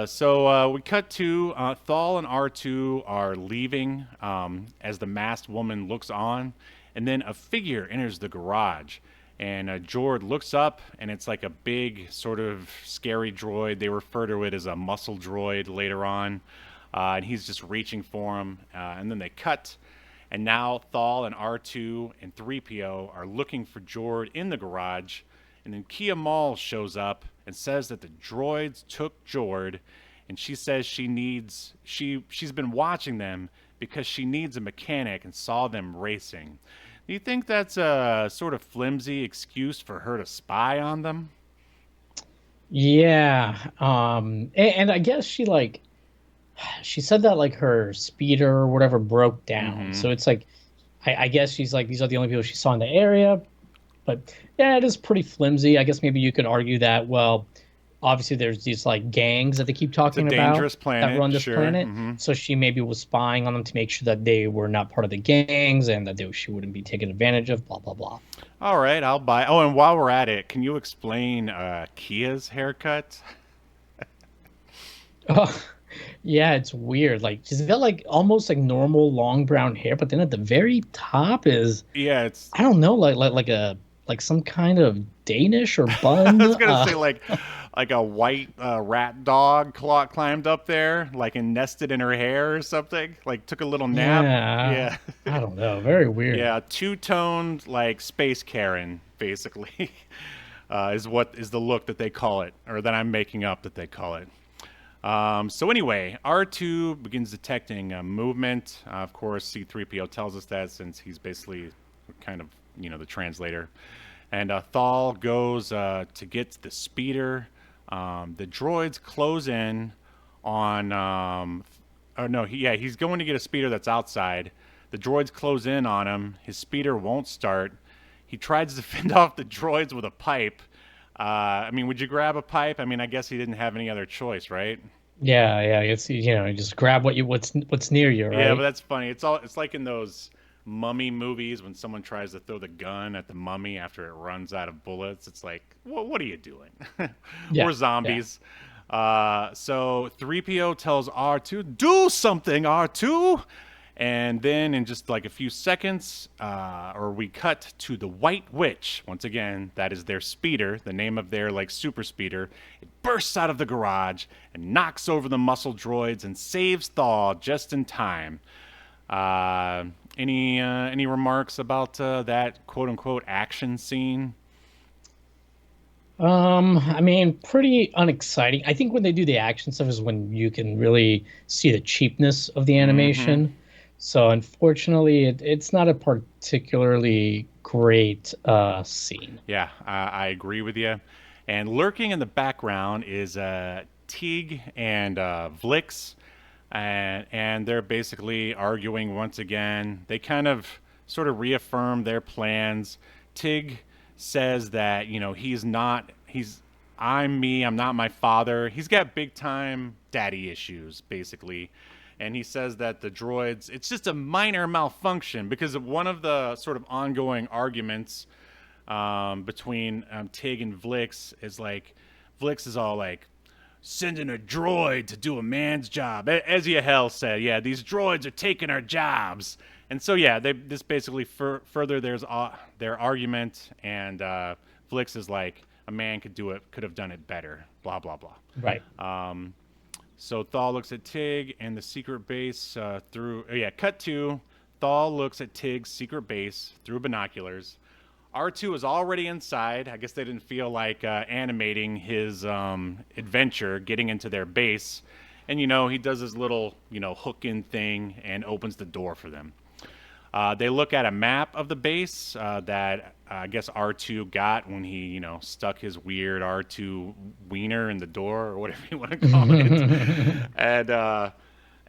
So we cut to Thal and R2 are leaving as the masked woman looks on, and then a figure enters the garage. And Jord looks up, and it's like a big, sort of scary droid. They refer to it as a muscle droid later on. And he's just reaching for him. And then they cut. And now Thal and R2 and 3PO are looking for Jord in the garage. And then Kia Mal shows up and says that the droids took Jord. And she says she's been watching them because she needs a mechanic and saw them racing. Do you think that's a sort of flimsy excuse for her to spy on them? Yeah. And I guess she said that like her speeder or whatever broke down. So it's like, I guess she's like, these are the only people she saw in the area. But yeah, it is pretty flimsy. I guess maybe you could argue that, well, obviously there's these like gangs that they keep talking about dangerous planet, that run this planet. So she maybe was spying on them to make sure that they were not part of the gangs and that she wouldn't be taken advantage of, blah, blah, blah. All right, I'll buy. Oh, and while we're at it, can you explain Kia's haircut? Oh, yeah, it's weird. Like she's got like almost like normal long brown hair, but then at the very top is it's I don't know, like like some kind of Danish or I bun. was gonna say like a white rat dog climbed up there, like and nested in her hair or something. Like took a little nap. Yeah, Yeah, I don't know. Very weird. yeah, two-toned like space Karen, basically, is the look that they call it, or that I'm making up that they call it. So anyway, R2 begins detecting movement. Of course, C-3PO tells us that since he's basically kind of, the translator. And Thal goes to get the speeder. The droids close in on... oh, no, he's going to get a speeder that's outside. The droids close in on him. His speeder won't start. He tries to fend off the droids with a pipe. I mean, would you grab a pipe? I mean, I guess he didn't have any other choice, right? Yeah, yeah. It's you just grab what's near you, Yeah, but right? that's funny. It's like in those mummy movies when someone tries to throw the gun at the mummy after it runs out of bullets. It's like, what are you doing? Yeah, Or yeah. zombies. So 3PO tells R2, do something, R2. And then in just like a few seconds, or we cut to the White Witch. Once again, that is their speeder, the name of their like super speeder. It bursts out of the garage and knocks over the muscle droids and saves Thaw just in time. Uh, any remarks about that quote unquote action scene? I mean, pretty unexciting. I think when they do the action stuff is when you can really see the cheapness of the Mm-hmm. animation. So unfortunately, it's not a particularly great scene. Yeah, I agree with you. And lurking in the background is Teague and Vlix, and they're basically arguing once again. They kind of sort of reaffirm their plans. Tig says that I'm me, I'm not my father. He's got big time daddy issues, basically. And he says that the droids, it's just a minor malfunction because of one of the sort of ongoing arguments between Tig and Vlix is like, Vlix is all like, sending a droid to do a man's job. As Yahel said, yeah, these droids are taking our jobs. And so, yeah, this basically further their argument, and Vlix is like, a man could have done it better, blah, blah, blah. Right. So Thal looks at Tig and the secret base cut to Thal looks at Tig's secret base through binoculars. R2 is already inside. I guess they didn't feel like animating his adventure, getting into their base. And, he does his little, hook in thing and opens the door for them. They look at a map of the base that I guess R2 got when he, stuck his weird R2 wiener in the door or whatever you want to call it.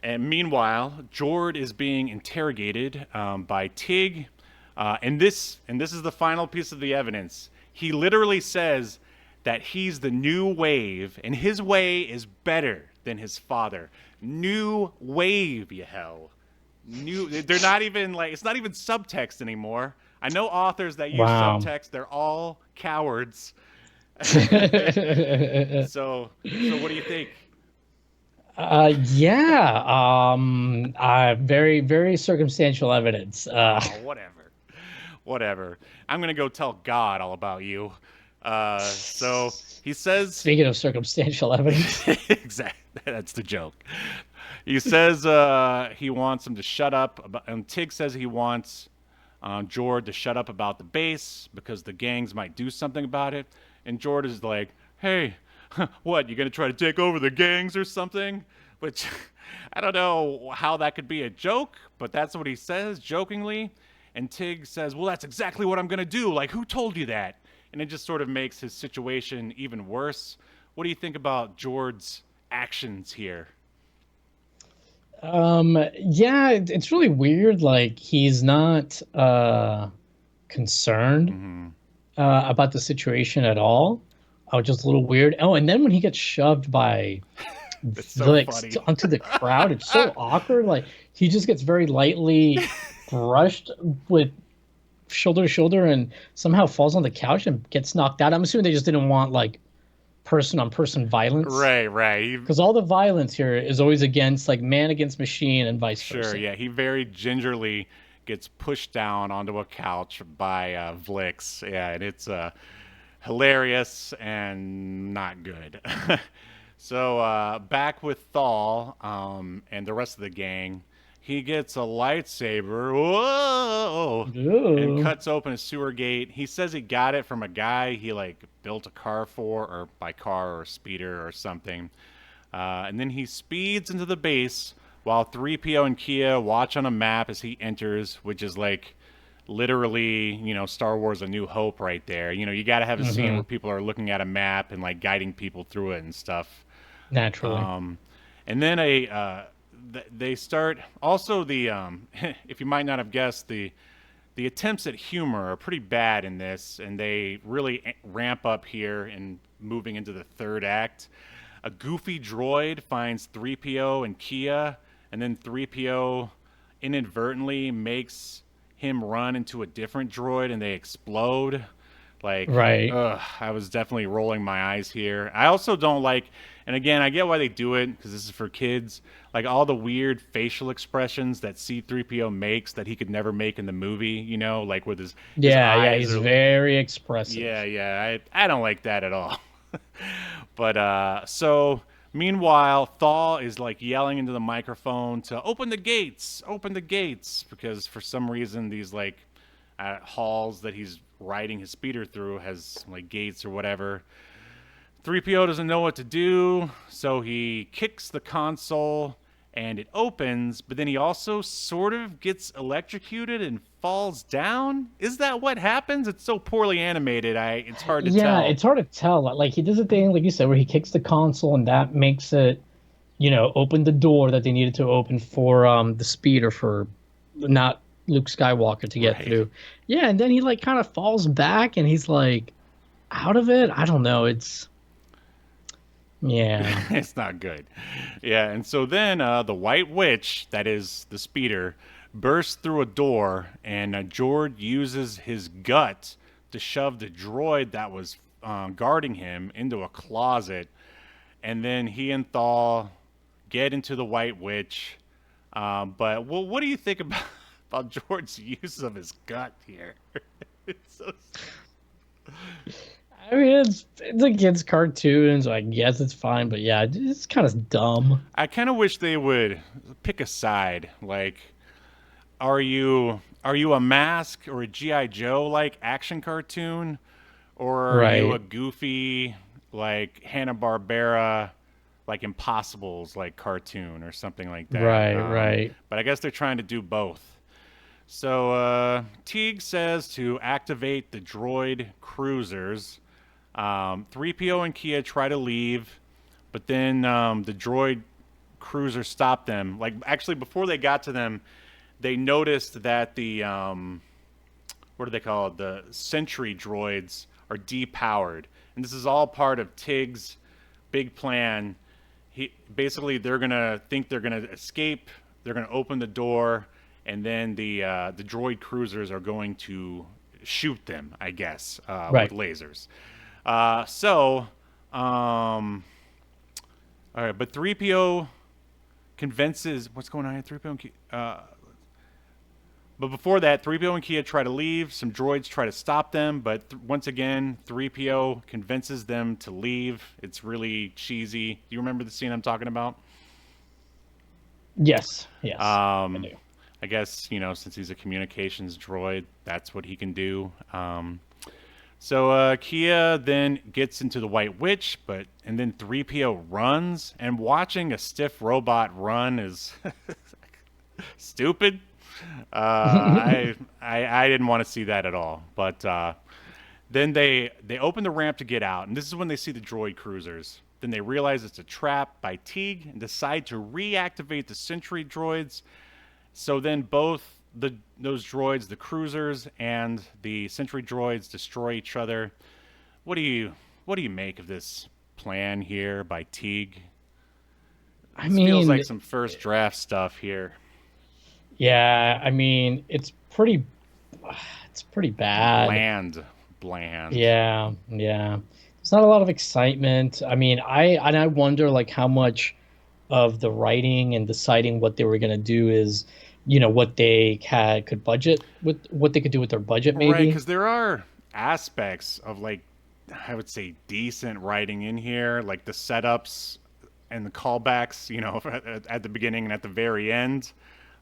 And meanwhile, Jord is being interrogated by Tig. And this is the final piece of the evidence. He literally says that he's the new wave, and his way is better than his father. New wave, Yahel. They're not even like, it's not even subtext anymore. I know authors that use Wow. subtext. They're all cowards. So what do you think? Yeah. Very, very circumstantial evidence. Oh, whatever. I'm gonna go tell God all about you. So he says, Speaking of circumstantial evidence. exactly. That's the joke. He says he wants him to shut up, and Tig says he wants Jord to shut up about the base because the gangs might do something about it. And Jord is like, "Hey, what? You gonna try to take over the gangs or something?" Which I don't know how that could be a joke, but that's what he says jokingly. And Tig says, "Well, that's exactly what I'm gonna do. Like, who told you that?" And it just sort of makes his situation even worse. What do you think about Jord's actions here? Yeah, it's really weird. Like he's not concerned Mm-hmm. about the situation at all. Which is a little weird. Oh, and then when he gets shoved by That's so Vlix funny. onto the crowd, it's so awkward. Like he just gets very lightly brushed with shoulder to shoulder and somehow falls on the couch and gets knocked out. I'm assuming they just didn't want like person on person violence Right. because all the violence here is always against like man against machine and vice Sure, versa. yeah. He very gingerly gets pushed down onto a couch by Vlix. Yeah, and it's hilarious and not good. So back with Thal and the rest of the gang, he gets a lightsaber, whoa, and Ooh. cuts open a sewer gate. He says he got it from a guy he like built a car for, or by car or speeder or something. And then he speeds into the base while 3PO and Kia watch on a map as he enters, which is like literally, Star Wars: A New Hope right there. You got to have a scene where people are looking at a map and like guiding people through it and stuff. Naturally. And then they start also the if you might not have guessed, the attempts at humor are pretty bad in this, and they really ramp up here and moving into the third act. A goofy droid finds 3PO and Kia, and then 3PO inadvertently makes him run into a different droid and they explode. Like, right. I was definitely rolling my eyes here. I also don't like, and again, I get why they do it, because this is for kids, like all the weird facial expressions that C-3PO makes that he could never make in the movie, like with his eyes. He's very expressive. Yeah, I don't like that at all. But, so, meanwhile, Thal is like yelling into the microphone to open the gates, because for some reason these like halls that he's riding his speeder through has like gates or whatever. 3PO doesn't know what to do, so he kicks the console and it opens, but then he also sort of gets electrocuted and falls down. Is that what happens? It's so poorly animated. It's hard to tell. Yeah, it's hard to tell. Like he does a thing, like you said, where he kicks the console and that makes it, open the door that they needed to open for the speeder for not Luke Skywalker to get through. Yeah, and then he like kind of falls back and he's like out of it. I don't know. Yeah. It's not good. Yeah, and so then the White Witch, that is the speeder, bursts through a door, and George uses his gut to shove the droid that was guarding him into a closet, and then he and Thal get into the White Witch. But what do you think about George's use of his gut here? It's so... I mean, it's a kid's cartoon, so I guess it's fine. But yeah, it's kind of dumb. I kind of wish they would pick a side. Like, are you a Mask or a G.I. Joe like action cartoon, or are you a goofy like Hanna-Barbera like Impossibles like cartoon or something like that? Right. But I guess they're trying to do both. So Teague says to activate the droid cruisers. 3PO and Kia try to leave, but then the droid cruiser stopped them. Like, actually, before they got to them, they noticed that the what do they call it? The sentry droids are depowered, and this is all part of Tig's big plan. They're gonna think they're gonna escape. They're gonna open the door, and then the droid cruisers are going to shoot them, I guess, with lasers. All right, but 3PO convinces, what's going on here? 3PO and Kia, but before that, 3PO and Kia try to leave. Some droids try to stop them, but once again, 3PO convinces them to leave. It's really cheesy. Do you remember the scene I'm talking about? Yes, I do. I guess, since he's a communications droid, that's what he can do. So Kia then gets into the White Witch, and then 3PO runs, and watching a stiff robot run is stupid. I didn't want to see that at all. But then they open the ramp to get out, and this is when they see the droid cruisers. Then they realize it's a trap by Teague and decide to reactivate the sentry droids. So then both those droids, the cruisers and the sentry droids, destroy each other. What do you make of this plan here by Teague? It feels like some first draft stuff here. Yeah, I mean, it's pretty bad. Bland. Yeah. There's not a lot of excitement. I mean, I wonder like how much of the writing and deciding what they were gonna do is what they could budget with, what they could do with their budget, maybe. Right, because there are aspects of, like, I would say decent writing in here, like the setups and the callbacks, at the beginning and at the very end.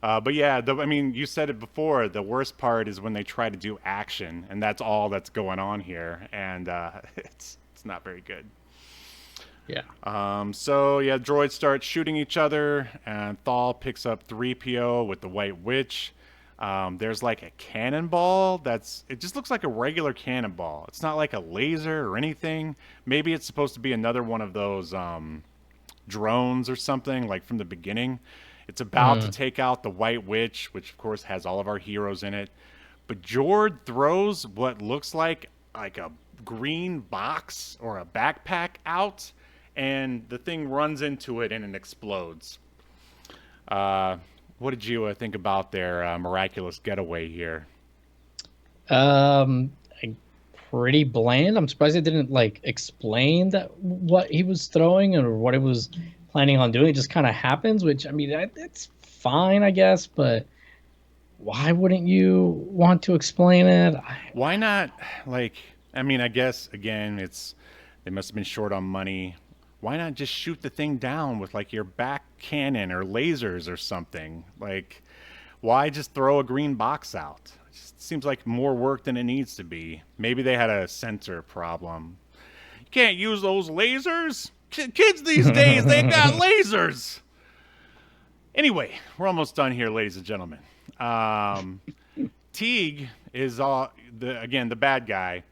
But yeah, I mean, you said it before. The worst part is when they try to do action, and that's all that's going on here, and it's not very good. Yeah. So yeah, droids start shooting each other, and Thal picks up 3PO with the White Witch. There's like a cannonball it just looks like a regular cannonball. It's not like a laser or anything. Maybe it's supposed to be another one of those drones or something, like from the beginning. It's about to take out the White Witch, which of course has all of our heroes in it. But Jord throws what looks like a green box or a backpack out, and the thing runs into it and it explodes. What did you think about their miraculous getaway here? Pretty bland. I'm surprised they didn't explain what he was throwing or what he was planning on doing. It just kind of happens, which, I mean, it's fine, I guess, but why wouldn't you want to explain it? Why not? I mean, I guess again, they must have been short on money. Why not just shoot the thing down with your back cannon or lasers or something? Why just throw a green box out? It just seems like more work than it needs to be. Maybe they had a sensor problem. You can't use those lasers? Kids these days, they got lasers. Anyway, we're almost done here, ladies and gentlemen. Teague is the bad guy.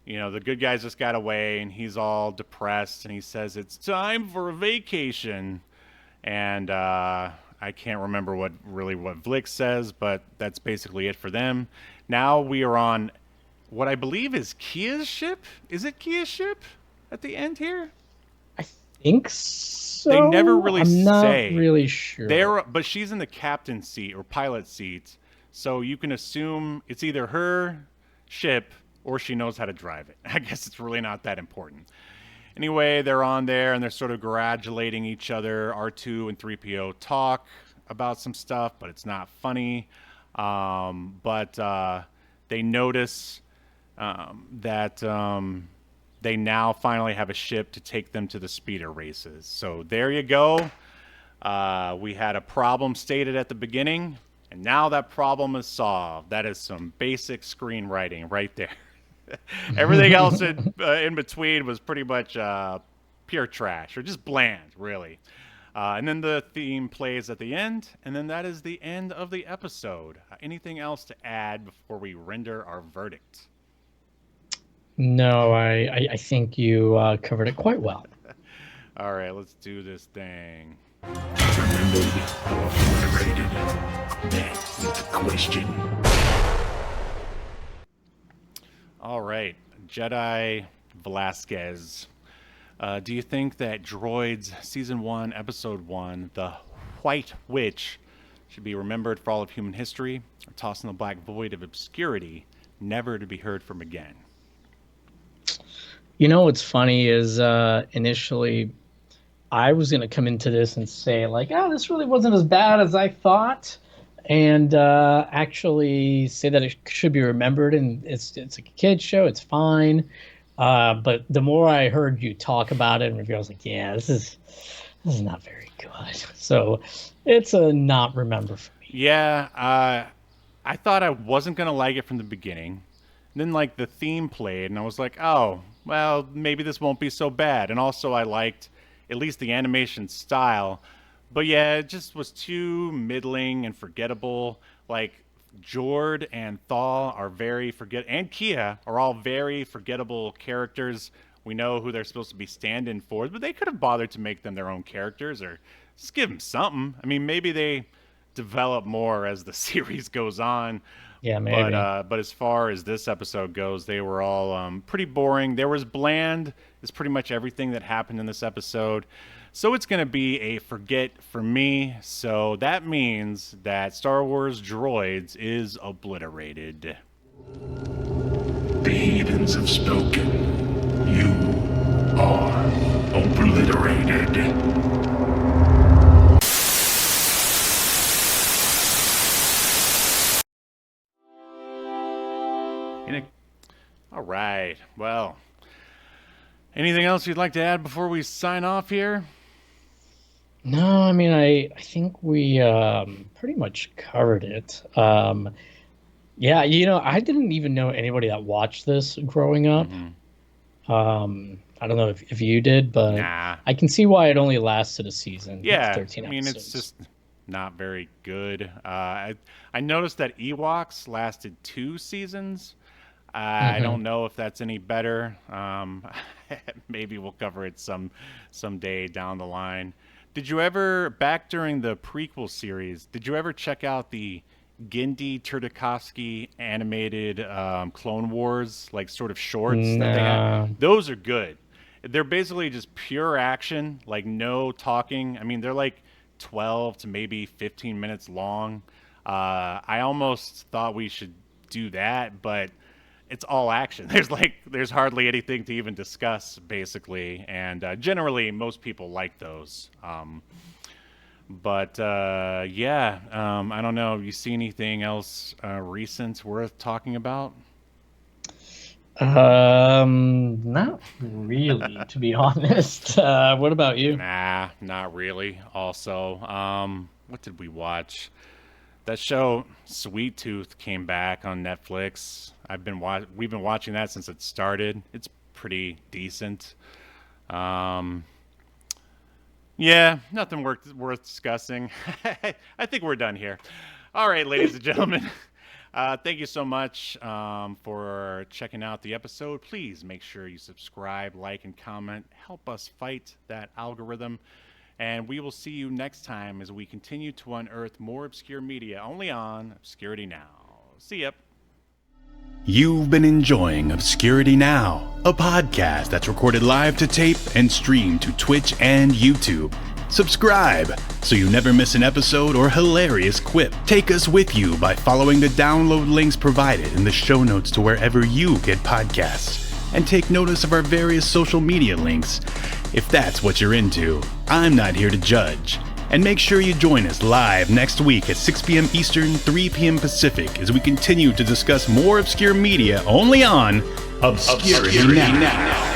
The good guys just got away, and he's all depressed, and he says it's time for a vacation. And I can't remember what Vlick says, but that's basically it for them. Now we are on what I believe is Kia's ship. Is it Kia's ship at the end here? I think so. They never really say. I'm not really sure. But she's in the captain's seat or pilot seat, so you can assume it's either her ship or she knows how to drive it. I guess it's really not that important. Anyway, they're on there, and they're sort of congratulating each other. R2 and 3PO talk about some stuff, but it's not funny. But they notice that they now finally have a ship to take them to the speeder races. So there you go. We had a problem stated at the beginning, and now that problem is solved. That is some basic screenwriting right there. Everything else in between was pretty much pure trash, or just bland, really. And then the theme plays at the end, and then that is the end of the episode. Anything else to add before we render our verdict? No, I think you covered it quite well. All right, let's do this thing. Remember or obliterated? That is the question. All right, Jedi Velazquez. Do you think that Droids Season 1, Episode 1, The White Witch, should be remembered for all of human history, or tossed in the black void of obscurity, never to be heard from again? What's funny is initially I was going to come into this and say, this really wasn't as bad as I thought. And actually say that it should be remembered, and it's a kid's show, it's fine. But the more I heard you talk about it and review, I was like, yeah, this is not very good. So it's a not remember for me. Yeah, I thought I wasn't gonna like it from the beginning. And then the theme played, and I was like, oh, well, maybe this won't be so bad. And also I liked at least the animation style. But yeah, it just was too middling and forgettable. Jord and Thal are and Kia are all very forgettable characters. We know who they're supposed to be stand-in for, but they could have bothered to make them their own characters, or just give them something. I mean, maybe they develop more as the series goes on. Yeah, maybe. But as far as this episode goes, they were all pretty boring. There was bland is pretty much everything that happened in this episode. So it's going to be a forget for me. So that means that Star Wars Droids is obliterated. The heathens have spoken. You are obliterated. All right. Well, anything else you'd like to add before we sign off here? No, I mean, I think we pretty much covered it. Yeah, I didn't even know anybody that watched this growing up. I don't know if you did, but Nah. I can see why it only lasted a season. Yeah, 13 I mean, episodes. it's just not very good. I noticed that Ewoks lasted 2 seasons. I don't know if that's any better. Maybe we'll cover it someday down the line. Did you ever, back during the prequel series, did you ever check out the Genndy Tartakovsky animated Clone Wars, like sort of shorts that they Nah. had? Those are good. They're basically just pure action, like no talking. I mean, they're like 12 to maybe 15 minutes long. I almost thought we should do that, but it's all action. There's hardly anything to even discuss, basically, and generally most people like those. But yeah, I don't know. You see anything else recent worth talking about? Not really, to be honest. What about you? Nah, not really. Also, what did we watch? That show Sweet Tooth came back on Netflix. We've been watching that since it started. It's pretty decent. Yeah, nothing worth discussing. I think we're done here. All right, ladies and gentlemen. Thank you so much for checking out the episode. Please make sure you subscribe, like, and comment. Help us fight that algorithm. And we will see you next time as we continue to unearth more obscure media only on Obscurity Now. See ya. You've been enjoying Obscurity Now, a podcast that's recorded live to tape and streamed to Twitch and YouTube. Subscribe so you never miss an episode or hilarious quip. Take us with you by following the download links provided in the show notes to wherever you get podcasts. And take notice of our various social media links. If that's what you're into, I'm not here to judge. And make sure you join us live next week at 6 p.m. Eastern, 3 p.m. Pacific as we continue to discuss more obscure media only on Obscurity Now.